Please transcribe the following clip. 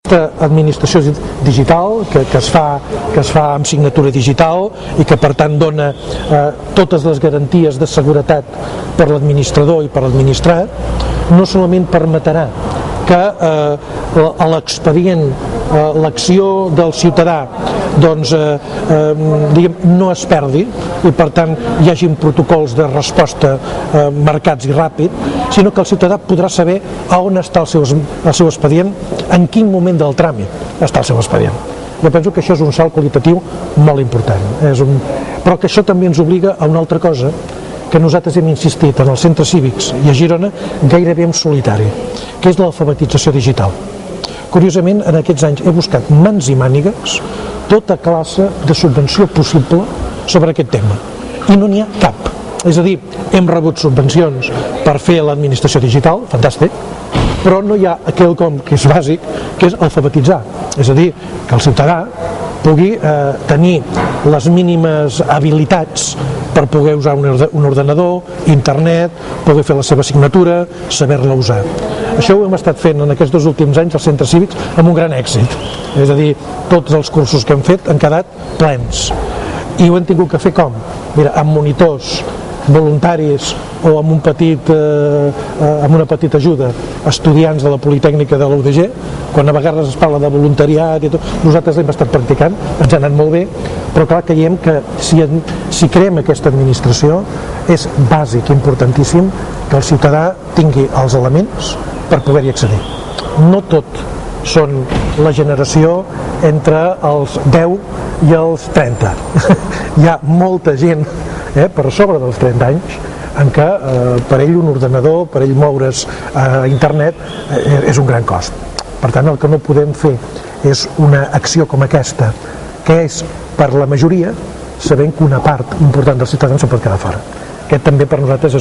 Administració digital que es fa amb signatura digital i que per tant dona totes les garanties de seguretat per l'administrador i per l'administrat, no solament permetrà que l'expedient, l'acció del ciutadà no es perdi i per tant hi hagin protocols de resposta marcats i ràpid, sinó que el ciutadà podrà saber a on està el seu expedient, en quin moment del tràmit està el seu expedient. Jo penso que això és un salt qualitatiu molt important, però que això també ens obliga a una altra cosa que nosaltres hem insistit en els centres cívics i a Girona gairebé en solitari, que és l'alfabetització digital. Curiosament, en aquests anys he buscat mans i mànigues tota classe de subvenció possible sobre aquest tema, i no n'hi ha cap. És a dir, hem rebut subvencions per fer l'administració digital, fantàstic, però no hi ha quelcom que és bàsic, que és alfabetitzar. És a dir, que el ciutadà pugui tenir les mínimes habilitats per poder usar un ordenador, internet, poder fer la seva signatura, saber-la usar. Això ho hem estat fent en aquests 2 últims anys als centres cívics amb un gran èxit. És a dir, tots els cursos que hem fet han quedat plens. I ho hem tingut que fer com? Mira, amb monitors, voluntaris o amb una petita ajuda, estudiants de la Politècnica de la UDG, quan a vegades es parla de voluntariat i tot, nosaltres l'hem estat practicant, ens ha anat molt bé, però clar, creiem que si creem aquesta administració és bàsic, importantíssim, que el ciutadà tingui els elements per poder-hi accedir. No tot són la generació entre els 10 i els 30. Hi ha molta gent per sobre dels 30 anys en què per ell un ordenador, per ell moure's a internet és un gran cost. Per tant, el que no podem fer és una acció com aquesta, que és per la majoria, sabent que una part important dels ciutadans se'n pot quedar fora. Aquest també per nosaltres és